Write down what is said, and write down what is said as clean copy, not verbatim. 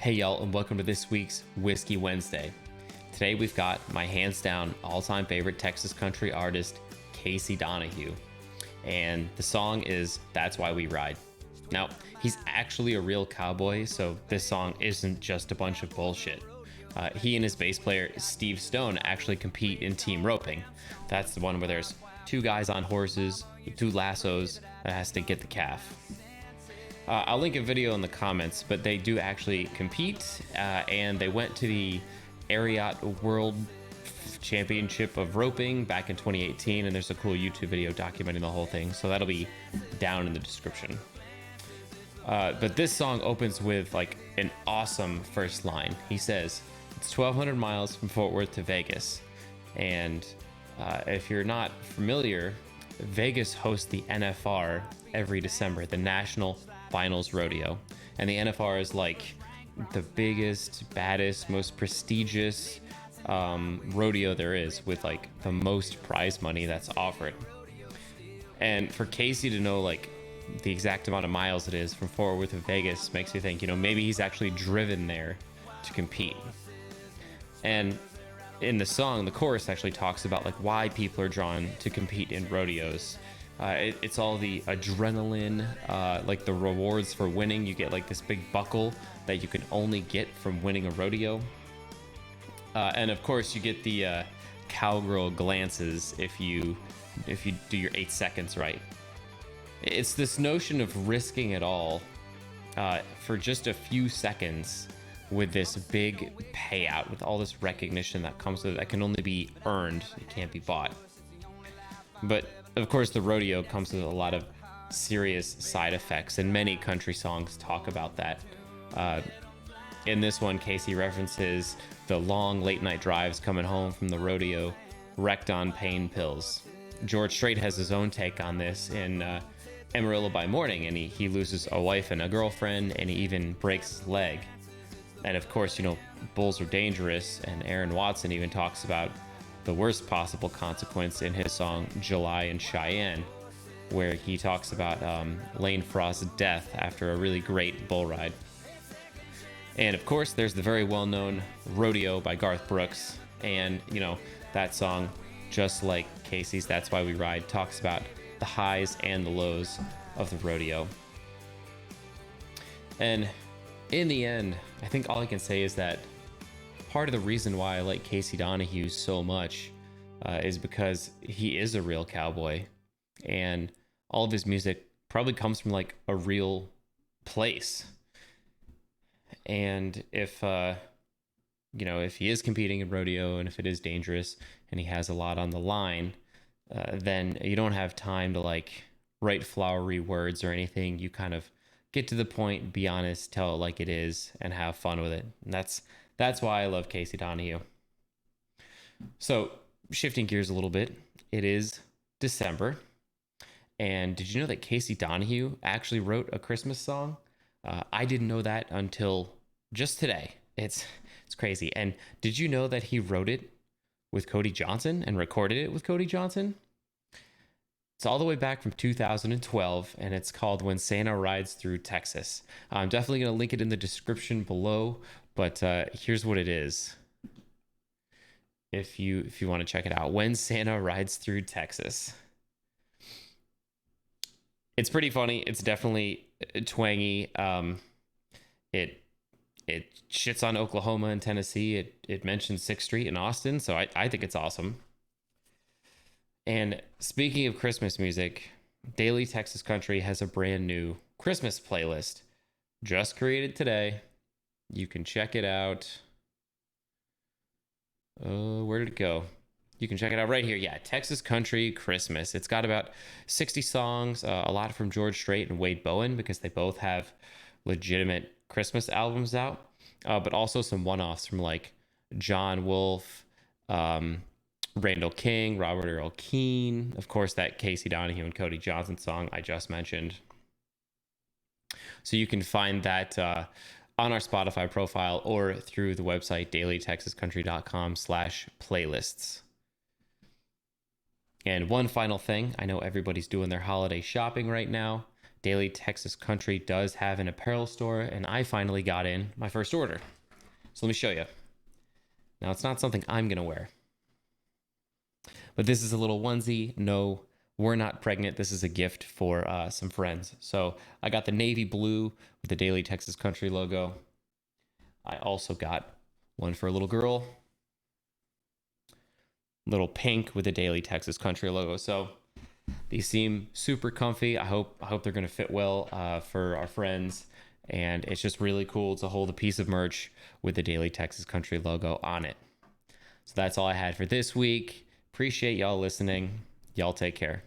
Hey y'all, and welcome to this week's Whiskey Wednesday. Today we've got my hands down all-time favorite Texas country artist, Casey Donahew. And the song is That's Why We Ride. Now, he's actually a real cowboy, so this song isn't just a bunch of bullshit. He and his bass player, Steve Stone, actually compete in team roping. That's the one where there's two guys on horses, with two lassos, that has to get the calf. I'll link a video in the comments, but they do actually compete, and they went to the Ariat World Championship of Roping back in 2018, and there's a cool YouTube video documenting the whole thing, so that'll be down in the description. But this song opens with like an awesome first line. He says, "It's 1,200 miles from Fort Worth to Vegas," and if you're not familiar, Vegas hosts the NFR every December, the National Finals Rodeo, and the NFR is like the biggest, baddest, most prestigious rodeo there is, with like the most prize money that's offered. And for Casey to know like the exact amount of miles it is from Fort Worth to Vegas makes me think, maybe he's actually driven there to compete. And in the song, the chorus actually talks about like why people are drawn to compete in rodeos. It's all the adrenaline, like the rewards for winning. You get like this big buckle that you can only get from winning a rodeo. And of course you get the cowgirl glances if you do your 8 seconds right. It's this notion of risking it all for just a few seconds with this big payout, with all this recognition that comes with it that can only be earned, it can't be bought. But of course, the rodeo comes with a lot of serious side effects, and many country songs talk about that. In this one, Casey references the long late night drives coming home from the rodeo, wrecked on pain pills. George Strait has his own take on this in Amarillo by Morning, and he loses a wife and a girlfriend, and he even breaks his leg. And of course, bulls are dangerous, and Aaron Watson even talks about the worst possible consequence in his song July in Cheyenne, where he talks about Lane Frost's death after a really great bull ride. And of course, there's the very well-known Rodeo by Garth Brooks, and that song, just like Casey's That's Why We Ride, talks about the highs and the lows of the rodeo. And in the end, I think all I can say is that part of the reason why I like Casey Donahew so much is because he is a real cowboy, and all of his music probably comes from like a real place. And if he is competing in rodeo, and if it is dangerous and he has a lot on the line, then you don't have time to like write flowery words or anything. You kind of get to the point, be honest, tell it like it is, and have fun with it. And that's why I love Casey Donahew. So, shifting gears a little bit, it is December. And did you know that Casey Donahew actually wrote a Christmas song? I didn't know that until just today. It's crazy. And did you know that he wrote it with Cody Johnson and recorded it with Cody Johnson? It's all the way back from 2012, and it's called When Santa Rides Through Texas. I'm definitely going to link it in the description below, but here's what it is. If you want to check it out, When Santa Rides Through Texas. It's pretty funny. It's definitely twangy. It shits on Oklahoma and Tennessee. It mentions 6th Street in Austin, so I think it's awesome. And speaking of Christmas music, Daily Texas Country has a brand new Christmas playlist just created today. You can check it out. Where did it go? You can check it out right here. Yeah, Texas Country Christmas. It's got about 60 songs, a lot from George Strait and Wade Bowen, because they both have legitimate Christmas albums out, but also some one-offs from like John Wolfe, Randall King, Robert Earl Keen, of course, that Casey Donahew and Cody Johnson song I just mentioned. So you can find that on our Spotify profile or through the website dailytexascountry.com/playlists. And one final thing, I know everybody's doing their holiday shopping right now. Daily Texas Country does have an apparel store, and I finally got in my first order. So let me show you. Now, it's not something I'm going to wear, but this is a little onesie. No, we're not pregnant. This is a gift for some friends. So I got the navy blue with the Daily Texas Country logo. I also got one for a little girl, little pink with the Daily Texas Country logo. So these seem super comfy. I hope they're going to fit well for our friends. And it's just really cool to hold a piece of merch with the Daily Texas Country logo on it. So that's all I had for this week. Appreciate y'all listening. Y'all take care.